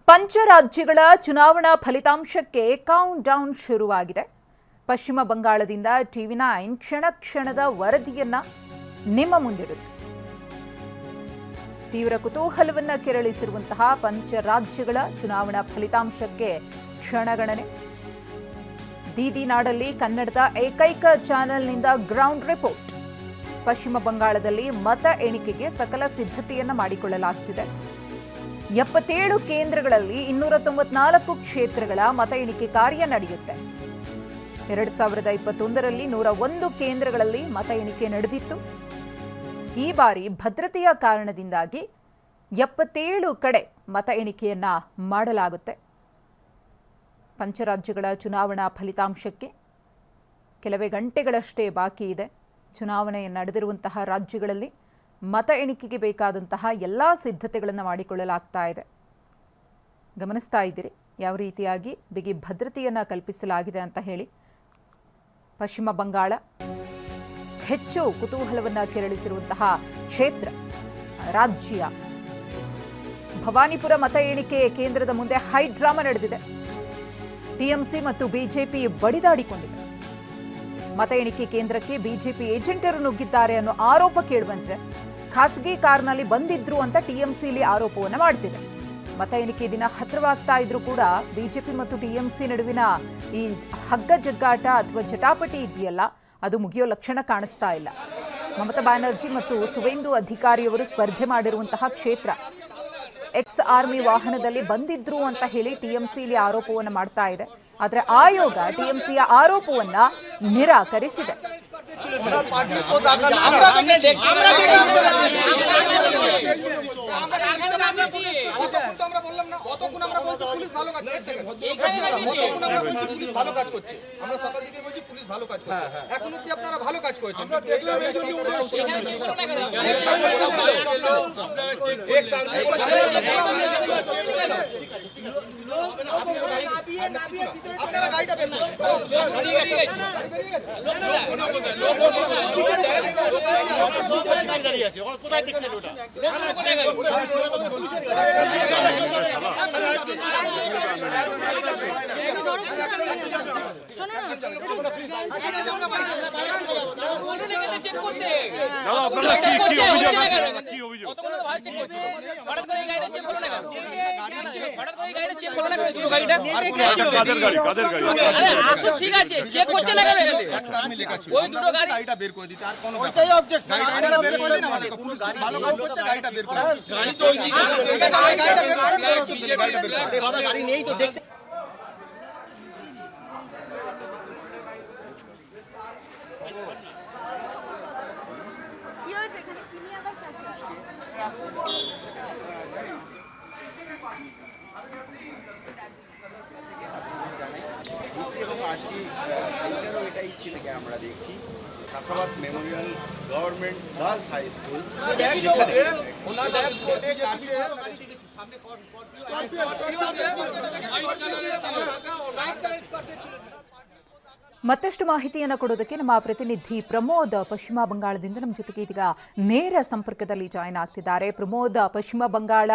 ಪಂಚರಾಜ್ಯಗಳ ಚುನಾವಣಾ ಫಲಿತಾಂಶಕ್ಕೆ count down ಶುರುವಾಗಿದೆ. ಪಶ್ಚಿಮ ಬಂಗಾಳದಿಂದ ಟಿವಿ9 ಕ್ಷಣ ಕ್ಷಣದ ವರದಿಯನ್ನ ನಿಮ್ಮ ಮುಂದಿಡುತ್ತೆ. ತೀವ್ರ ಕುತೂಹಲವನ್ನ ಕೆರಳಿಸಿರುವಂತಹ ಪಂಚರಾಜ್ಯಗಳ ಚುನಾವಣಾ ಫಲಿತಾಂಶಕ್ಕೆ ಕ್ಷಣಗಣನೆ. ದೀದಿ ನಾಡಲ್ಲಿ ಕನ್ನಡದ ಏಕೈಕ ಚಾನೆಲ್ನಿಂದ ಗ್ರೌಂಡ್ ರಿಪೋರ್ಟ್. ಪಶ್ಚಿಮ ಬಂಗಾಳದಲ್ಲಿ ಮತ ಎಣಿಕೆಗೆ ಸಕಲ ಸಿದ್ಧತೆಯನ್ನ ಮಾಡಿಕೊಳ್ಳಲಾಗುತ್ತಿದೆ. 77 ಕೇಂದ್ರಗಳಲ್ಲಿ 294 ಕ್ಷೇತ್ರಗಳ ಮತ ಎಣಿಕೆ ಕಾರ್ಯ ನಡೆಯುತ್ತೆ. 2021ರಲ್ಲಿ 101 ಕೇಂದ್ರಗಳಲ್ಲಿ ಮತ ಎಣಿಕೆ ನಡೆದಿತ್ತು. ಈ ಬಾರಿ ಭದ್ರತೆಯ ಕಾರಣದಿಂದಾಗಿ 77 ಕಡೆ ಮತ ಎಣಿಕೆಯನ್ನ ಮಾಡಲಾಗುತ್ತೆ. ಪಂಚರಾಜ್ಯಗಳ ಚುನಾವಣಾ ಫಲಿತಾಂಶಕ್ಕೆ ಕೆಲವೇ ಗಂಟೆಗಳಷ್ಟೇ ಬಾಕಿ ಇದೆ. ಚುನಾವಣೆ ನಡೆದಿರುವಂತಹ ರಾಜ್ಯಗಳಲ್ಲಿ ಮತ ಎಣಿಕೆಗೆ ಬೇಕಾದಂತಹ ಎಲ್ಲ ಸಿದ್ಧತೆಗಳನ್ನು ಮಾಡಿಕೊಳ್ಳಲಾಗ್ತಾ ಇದೆ. ಗಮನಿಸ್ತಾ ಇದ್ದೀರಿ ಯಾವ ರೀತಿಯಾಗಿ ಬಿಗಿ ಭದ್ರತೆಯನ್ನು ಕಲ್ಪಿಸಲಾಗಿದೆ ಅಂತ ಹೇಳಿ. ಪಶ್ಚಿಮ ಬಂಗಾಳ ಹೆಚ್ಚು ಕುತೂಹಲವನ್ನು ಕೆರಳಿಸಿರುವಂತಹ ಕ್ಷೇತ್ರ ರಾಜ್ಯ. ಭವಾನಿಪುರ ಮತ ಎಣಿಕೆ ಕೇಂದ್ರದ ಮುಂದೆ ಹೈ ಡ್ರಾಮಾ ನಡೆದಿದೆ. ಟಿಎಂಸಿ ಮತ್ತು ಬಿಜೆಪಿ ಬಡಿದಾಡಿಕೊಂಡಿದೆ. ಮತ ಎಣಿಕೆ ಕೇಂದ್ರಕ್ಕೆ ಬಿಜೆಪಿ ಏಜೆಂಟರು ನುಗ್ಗಿದ್ದಾರೆ ಅನ್ನೋ ಆರೋಪ ಕೇಳುವಂತೆ ಖಾಸಗಿ ಕಾರ್ನಲ್ಲಿ ಬಂದಿದ್ರು ಅಂತ ಟಿಎಂಸಿಲಿ ಆರೋಪವನ್ನು ಮಾಡ್ತಿದೆ. ಮತ ಎಣಿಕೆ ದಿನ ಹತ್ತಿರವಾಗ್ತಾ ಇದ್ರೂ ಕೂಡ ಬಿಜೆಪಿ ಮತ್ತು ಟಿಎಂಸಿ ನಡುವಿನ ಈ ಹಗ್ಗ ಜಗ್ಗಾಟ ಅಥವಾ ಜಟಾಪಟಿ ಇದೆಯಲ್ಲ, ಅದು ಮುಗಿಯೋ ಲಕ್ಷಣ ಕಾಣಿಸ್ತಾ ಇಲ್ಲ. ಮಮತಾ ಬ್ಯಾನರ್ಜಿ ಮತ್ತು ಸುವೇಂದು ಅಧಿಕಾರಿಯವರು ಸ್ಪರ್ಧೆ ಮಾಡಿರುವಂತಹ ಕ್ಷೇತ್ರ. ಎಕ್ಸ್ ಆರ್ಮಿ ವಾಹನದಲ್ಲಿ ಬಂದಿದ್ರು ಅಂತ ಹೇಳಿ ಟಿಎಂಸಿಲಿ ಆರೋಪವನ್ನು ಮಾಡ್ತಾ ಇದೆ. ಆದರೆ ಆಯೋಗ ಟಿಎಂಸಿಯ ಆರೋಪವನ್ನ ನಿರಾಕರಿಸಿದೆ. আপনারা গাড়িটা বের করুন। দাঁড়িয়ে আছে ওরা কোথায় দেখছেন ওটা? ঠিক আছে চেক করছে না কেন? ওই দুটো গাড়িটা বের করে দিতে আর কোনো ওইটাই অবজেকশন। গাড়িটা বের করে দিন, আমাদের পুলিশ ভালো কাজ করছে, গাড়িটা বের করে দিন। গাড়ি তো ওই দিকে গাড়িটা বের করে দিন, গাড়িটা বের করে দিন। বাবা গাড়ি নেই তো দেখতে কি হয়েছে এখানে কি নিয়ে আবার এটাই ছিল কি আমরা দেখছি Sakhawat memorial government girls high school. ಮತ್ತಷ್ಟು ಮಾಹಿತಿಯನ್ನು ಕೊಡೋದಕ್ಕೆ ನಮ್ಮ ಪ್ರತಿನಿಧಿ ಪ್ರಮೋದ್ ಪಶ್ಚಿಮ ಬಂಗಾಳದಿಂದ ನಮ್ಮ ಜೊತೆಗೆ ಇದೀಗ ನೇರ ಸಂಪರ್ಕದಲ್ಲಿ ಜಾಯ್ನ್ ಆಗ್ತಿದ್ದಾರೆ. ಪ್ರಮೋದ್, ಪಶ್ಚಿಮ ಬಂಗಾಳ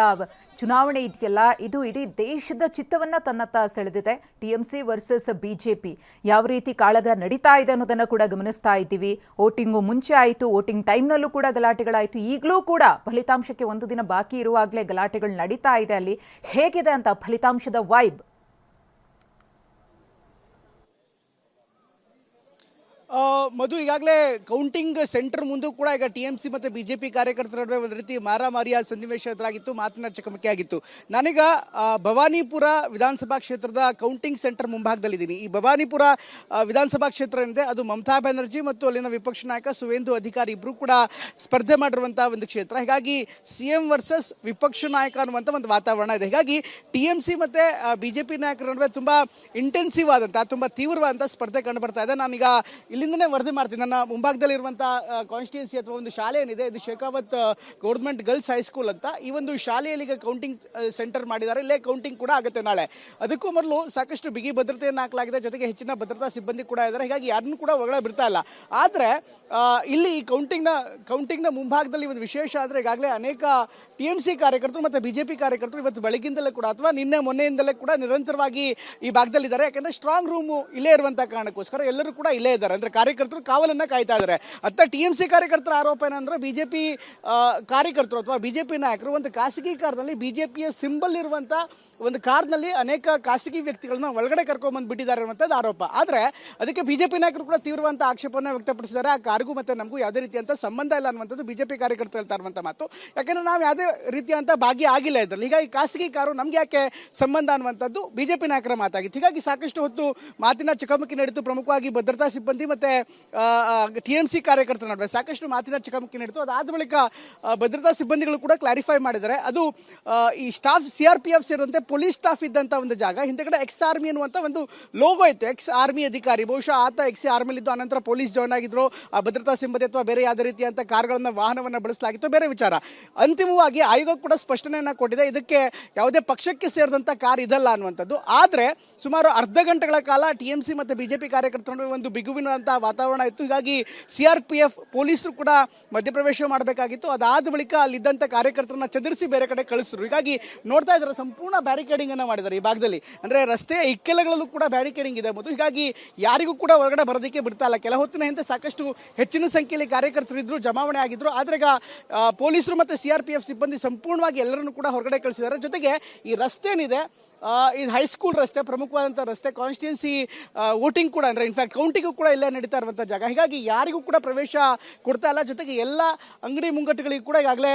ಚುನಾವಣೆ ಇದೆಯಲ್ಲ, ಇದು ಇಡೀ ದೇಶದ ಚಿತ್ತವನ್ನ ತನ್ನತ್ತ ಸೆಳೆದಿದೆ. ಟಿಎಂಸಿ ವರ್ಸಸ್ ಬಿಜೆಪಿ ಯಾವ ರೀತಿ ಕಾಳಗ ನಡೀತಾ ಇದೆ ಅನ್ನೋದನ್ನು ಕೂಡ ಗಮನಿಸ್ತಾ ಇದ್ದೀವಿ. ವೋಟಿಂಗು ಮುಂಚೆ ಆಯಿತು, ವೋಟಿಂಗ್ ಟೈಮ್ನಲ್ಲೂ ಕೂಡ ಗಲಾಟೆಗಳಾಯಿತು. ಈಗಲೂ ಕೂಡ ಫಲಿತಾಂಶಕ್ಕೆ ಒಂದು ದಿನ ಬಾಕಿ ಇರುವಾಗಲೇ ಗಲಾಟೆಗಳು ನಡೀತಾ ಇದೆ. ಅಲ್ಲಿ ಹೇಗಿದೆ ಅಂತ ಫಲಿತಾಂಶದ ವೈಬ್? ಮಧು, ಈಗಾಗಲೇ ಕೌಂಟಿಂಗ್ ಸೆಂಟರ್ ಮುಂದೂ ಕೂಡ ಈಗ ಟಿಎಂಸಿ ಮತ್ತು ಬಿಜೆಪಿ ಕಾರ್ಯಕರ್ತರ ನಡುವೆ ಒಂದು ರೀತಿ ಮಾರಾಮಾರಿಯ ಸನ್ನಿವೇಶ ಎದುರಾಗಿತ್ತು, ಮಾತಿನ ಚಕಮಕಿ ಆಗಿತ್ತು. ನಾನೀಗ ಭವಾನಿಪುರ ವಿಧಾನಸಭಾ ಕ್ಷೇತ್ರದ ಕೌಂಟಿಂಗ್ ಸೆಂಟರ್ ಮುಂಭಾಗದಲ್ಲಿದ್ದೀನಿ. ಈ ಭವಾನಿಪುರ ವಿಧಾನಸಭಾ ಕ್ಷೇತ್ರ ಏನಿದೆ ಅದು ಮಮತಾ ಬ್ಯಾನರ್ಜಿ ಮತ್ತು ಅಲ್ಲಿನ ವಿಪಕ್ಷ ನಾಯಕ ಸುವೇಂದು ಅಧಿಕಾರಿ ಇಬ್ಬರು ಕೂಡ ಸ್ಪರ್ಧೆ ಮಾಡಿರುವಂಥ ಒಂದು ಕ್ಷೇತ್ರ. ಹೀಗಾಗಿ CM ವರ್ಸಸ್ ವಿಪಕ್ಷ ನಾಯಕ ಅನ್ನುವಂಥ ಒಂದು ವಾತಾವರಣ ಇದೆ. ಹೀಗಾಗಿ ಟಿಎಂಸಿ ಮತ್ತು ಬಿಜೆಪಿ ನಾಯಕರ ನಡುವೆ ತುಂಬ ಇಂಟೆನ್ಸಿವ್ ಆದಂಥ, ತುಂಬ ತೀವ್ರವಾದಂಥ ಸ್ಪರ್ಧೆ ಕಂಡು ಬರ್ತಾ ಇದೆ. ನಾನೀಗ ಇಲ್ಲಿಂದನೇ ವರದಿ ಮಾಡ್ತೀನಿ. ನನ್ನ ಮುಂಭಾಗದಲ್ಲಿರುವಂಥ ಕಾನ್ಸ್ಟಿಟ್ಯೂನ್ಸಿ ಅಥವಾ ಒಂದು ಶಾಲೆ ಏನಿದೆ, ಇದು ಶೇಖಾವತ್ ಗೌರ್ಮೆಂಟ್ ಗರ್ಲ್ಸ್ ಹೈಸ್ಕೂಲ್ ಅಂತ. ಈ ಒಂದು ಶಾಲೆಯಲ್ಲಿ ಈಗ ಕೌಂಟಿಂಗ್ ಸೆಂಟರ್ ಮಾಡಿದ್ದಾರೆ. ಇಲ್ಲೇ ಕೌಂಟಿಂಗ್ ಕೂಡ ಆಗುತ್ತೆ ನಾಳೆ. ಅದಕ್ಕೂ ಮೊದಲು ಸಾಕಷ್ಟು ಬಿಗಿ ಭದ್ರತೆಯನ್ನು ಹಾಕಲಾಗಿದೆ, ಜೊತೆಗೆ ಹೆಚ್ಚಿನ ಭದ್ರತಾ ಸಿಬ್ಬಂದಿ ಕೂಡ ಇದ್ದಾರೆ. ಹೀಗಾಗಿ ಯಾರನ್ನೂ ಕೂಡ ಒಳಗಡೆ ಬಿಡ್ತಾ ಇಲ್ಲ. ಆದರೆ ಇಲ್ಲಿ ಈ ಕೌಂಟಿಂಗ್ನ ಮುಂಭಾಗದಲ್ಲಿ ಒಂದು ವಿಶೇಷ ಅಂದರೆ, ಈಗಾಗಲೇ ಅನೇಕ TMC ಕಾರ್ಯಕರ್ತರು ಮತ್ತು BJP ಕಾರ್ಯಕರ್ತರು ಇವತ್ತು ಬೆಳಗ್ಗಿಂದಲೇ ಕೂಡ ಅಥವಾ ಮೊನ್ನೆಯಿಂದಲೇ ಕೂಡ ನಿರಂತರವಾಗಿ ಈ ಭಾಗದಲ್ಲಿದ್ದಾರೆ. ಯಾಕಂದರೆ ಸ್ಟ್ರಾಂಗ್ ರೂಮು ಇಲ್ಲೇ ಇರುವಂಥ ಕಾರಣಕ್ಕೋಸ್ಕರ ಎಲ್ಲರೂ ಕೂಡ ಇಲ್ಲೇ ಇದ್ದಾರೆ. ಅಂದರೆ ಕಾರ್ಯಕರ್ತರು ಕಾವಲನ್ನು ಕಾಯ್ತಾ ಇದ್ದಾರೆ. ಅತ್ತ TMC ಕಾರ್ಯಕರ್ತರ ಆರೋಪ ಏನಂದರೆ, BJP ಕಾರ್ಯಕರ್ತರು ಅಥವಾ BJP ನಾಯಕರು ಒಂದು ಖಾಸಗಿ ಕಾರ್ನಲ್ಲಿ BJPಯ ಸಿಂಬಲ್ ಇರುವಂಥ ಒಂದು ಕಾರ್ನಲ್ಲಿ ಅನೇಕ ಖಾಸಗಿ ವ್ಯಕ್ತಿಗಳನ್ನ ಒಳಗಡೆ ಕರ್ಕೊಂಡ್ಬಂದ್ಬಿಟ್ಟಿದ್ದಾರೆ ಅನ್ನುವಂಥದ್ದು ಆರೋಪ. ಆದರೆ ಅದಕ್ಕೆ BJP ನಾಯಕರು ಕೂಡ ತೀವ್ರವಂತ ಆಕ್ಷೇಪವನ್ನು ವ್ಯಕ್ತಪಡಿಸಿದ್ದಾರೆ. ಆ ಕಾರ್ಗೂ ಮತ್ತು ನಮಗೂ ಯಾವುದೇ ರೀತಿಯಂಥ ಸಂಬಂಧ ಇಲ್ಲ ಅನ್ನುವಂಥದ್ದು BJP ಕಾರ್ಯಕರ್ತರು ಹೇಳ್ತಾ ಇರುವಂಥ ಮಾತು. ಯಾಕೆಂದರೆ ನಾವು ಯಾವುದೇ ರೀತಿಯಂಥ ಭಾಗಿಯಾಗಿಲ್ಲ ಇದರಲ್ಲಿ. ಹೀಗಾಗಿ ಖಾಸಗಿ ಕಾರು ನಮ್ಗೆ ಯಾಕೆ ಸಂಬಂಧ ಅನ್ನುವಂಥದ್ದು BJP ನಾಯಕರ ಮಾತಾಗಿತ್ತು. ಹೀಗಾಗಿ ಸಾಕಷ್ಟು ಹೊತ್ತು ಮಾತಿನ ಚಕಮಕಿ ನಡೀತು. ಪ್ರಮುಖವಾಗಿ ಭದ್ರತಾ ಸಿಬ್ಬಂದಿ ಮತ್ತು TMC ಕಾರ್ಯಕರ್ತರ ನಡುವೆ ಸಾಕಷ್ಟು ಮಾತಿನ ಚಕಮಕಿ ನಡೀತು. ಅದಾದ ಬಳಿಕ ಭದ್ರತಾ ಸಿಬ್ಬಂದಿಗಳು ಕೂಡ ಕ್ಲಾರಿಫೈ ಮಾಡಿದ್ದಾರೆ. ಅದು ಈ ಸ್ಟಾಫ್ CRPF ಸೇರಿದಂತೆ ಪೊಲೀಸ್ ಸ್ಟಾಫ್ ಇದ್ದಂಥ ಒಂದು ಜಾಗ. ಹಿಂದೆಗಡೆ ಎಕ್ಸ್ ಆರ್ಮಿ ಅನ್ನುವಂಥ ಒಂದು ಲೋಗೋ ಇತ್ತು. ಎಕ್ಸ್ ಆರ್ಮಿ ಅಧಿಕಾರಿ, ಬಹುಶಃ ಆತ ಎಕ್ಸ್ ಆರ್ಮಿಲಿದ್ದು, ಅನಂತರ ಪೊಲೀಸ್ ಜಾಯ್ನ್ ಆಗಿದ್ರು. ಆ ಭದ್ರತಾ ಸಿಬ್ಬಂದಿ ಅಥವಾ ಬೇರೆ ಯಾವುದೇ ರೀತಿಯಂಥ ಕಾರ್ಗಳನ್ನು ವಾಹನವನ್ನು ಬಳಸಲಾಗಿತ್ತು, ಬೇರೆ ವಿಚಾರ. ಅಂತಿಮವಾಗಿ ಆಯೋಗ ಕೂಡ ಸ್ಪಷ್ಟನೆಯನ್ನು ಕೊಟ್ಟಿದೆ, ಇದಕ್ಕೆ ಯಾವುದೇ ಪಕ್ಷಕ್ಕೆ ಸೇರಿದಂಥ ಕಾರ್ ಇದಲ್ಲ ಅನ್ನುವಂಥದ್ದು. ಆದರೆ ಸುಮಾರು ಅರ್ಧ ಗಂಟೆಗಳ ಕಾಲ TMC ಮತ್ತು BJP ಕಾರ್ಯಕರ್ತರ ನಡುವೆ ಒಂದು ಬಿಗುವಿನಂಥ ವಾತಾವರಣ ಇತ್ತು. ಹೀಗಾಗಿ CRPF ಪೊಲೀಸರು ಕೂಡ ಮಧ್ಯಪ್ರವೇಶ ಮಾಡಬೇಕಾಗಿತ್ತು. ಅದಾದ ಬಳಿಕ ಅಲ್ಲಿದ್ದಂಥ ಕಾರ್ಯಕರ್ತರನ್ನ ಚದುರಿಸಿ ಬೇರೆ ಕಡೆ ಕಳಿಸಿದ್ರು. ಹೀಗಾಗಿ ನೋಡ್ತಾ ಇದ್ದಾರೆ, ಸಂಪೂರ್ಣ ಬ್ಯಾರಿಕೇಡಿಂಗ್ ಅನ್ನು ಮಾಡಿದ್ದಾರೆ ಈ ಭಾಗದಲ್ಲಿ. ಅಂದರೆ ರಸ್ತೆಯ ಇಕ್ಕೆಲಗಳಲ್ಲೂ ಕೂಡ ಬ್ಯಾರಿಕೇಡಿಂಗ್ ಇದೆ ಮತ್ತು ಹೀಗಾಗಿ ಯಾರಿಗೂ ಕೂಡ ಹೊರಗಡೆ ಬರೋದಕ್ಕೆ ಬಿಡ್ತಾ ಇಲ್ಲ. ಕೆಲ ಹೊತ್ತಿನ ಹಿಂದೆ ಸಾಕಷ್ಟು ಹೆಚ್ಚಿನ ಸಂಖ್ಯೆಯಲ್ಲಿ ಕಾರ್ಯಕರ್ತರಿದ್ರು, ಜಮಾವಣೆ ಆಗಿದ್ರು. ಆದರೆ ಈಗ ಪೊಲೀಸರು ಮತ್ತು CRPF ಸಿಬ್ಬಂದಿ ಸಂಪೂರ್ಣವಾಗಿ ಎಲ್ಲರನ್ನೂ ಕೂಡ ಹೊರಗಡೆ ಕಳಿಸಿದ್ದಾರೆ. ಜೊತೆಗೆ ಈ ರಸ್ತೆ ಏನಿದೆ, ಇದು ಹೈಸ್ಕೂಲ್ ರಸ್ತೆ, ಪ್ರಮುಖವಾದಂಥ ರಸ್ತೆ, ಕಾನ್ಸ್ಟಿಟ್ಯೂನ್ಸಿ ವೋಟಿಂಗ್ ಕೂಡ ಅಂದರೆ ಇನ್ಫ್ಯಾಕ್ಟ್ ಕೌಂಟಿಗೂ ಕೂಡ ಇಲ್ಲೇ ನಡೀತಾ ಇರುವಂಥ ಜಾಗ. ಹೀಗಾಗಿ ಯಾರಿಗೂ ಕೂಡ ಪ್ರವೇಶ ಕೊಡ್ತಾ ಇಲ್ಲ. ಜೊತೆಗೆ ಎಲ್ಲ ಅಂಗಡಿ ಮುಂಗಟ್ಟುಗಳಿಗೆ ಕೂಡ ಈಗಾಗಲೇ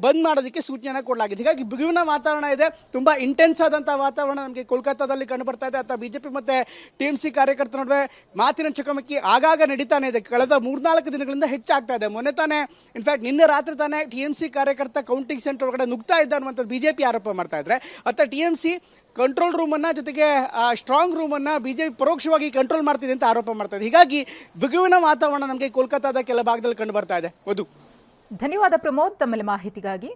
ಬಂದ್ ಮಾಡೋದಕ್ಕೆ ಸೂಚನೆಯನ್ನು ಕೊಡಲಾಗಿದೆ. ಹೀಗಾಗಿ ಬಿಗುವಿನ ವಾತಾವರಣ ಇದೆ, ತುಂಬ ಇಂಟೆನ್ಸ್ ಆದಂಥ ವಾತಾವರಣ ನಮಗೆ ಕೋಲ್ಕತ್ತಾದಲ್ಲಿ ಕಂಡು ಬರ್ತಾ ಇದೆ. ಅಥವಾ BJP ಮತ್ತು TMC ಕಾರ್ಯಕರ್ತರ ನಡುವೆ ಮಾತಿನ ಚಕಮಕಿ ಆಗಾಗ ನಡೀತಾನೆ ಇದೆ. ಕಳೆದ 3-4 ದಿನಗಳಿಂದ ಹೆಚ್ಚಾಗ್ತಾ ಇದೆ. ಮೊನ್ನೆ ತಾನೇ ಇನ್ಫ್ಯಾಕ್ಟ್ ನಿನ್ನೆ ರಾತ್ರಿ ತಾನೇ TMC ಕಾರ್ಯಕರ್ತ ಕೌಂಟಿಂಗ್ ಸೆಂಟರ್ ಒಳಗಡೆ ನುಗ್ತಾ ಇದ್ದ ಅನ್ನುವಂಥದ್ದು BJP ಆರೋಪ ಮಾಡ್ತಾ ಇದ್ರೆ, ಅತ್ತ TMC ಕಂಟ್ರೋಲ್ ರೂಮನ್ನು ಜೊತೆಗೆ ಸ್ಟ್ರಾಂಗ್ ರೂಮನ್ನು BJP ಪರೋಕ್ಷವಾಗಿ ಕಂಟ್ರೋಲ್ ಮಾಡ್ತಿದೆ ಅಂತ ಆರೋಪ ಮಾಡ್ತಾ ಇದೆ. ಹೀಗಾಗಿ ಬಿಗುವಿನ ವಾತಾವರಣ ನಮಗೆ ಕೋಲ್ಕತ್ತಾದ ಕೆಲ ಭಾಗದಲ್ಲಿ ಕಂಡು ಬರ್ತಾ ಇದೆ. ವಧು, ಧನ್ಯವಾದ ಪ್ರಮೋದ್ ತಮ್ಮ ಮಾಹಿತಿಗಾಗಿ.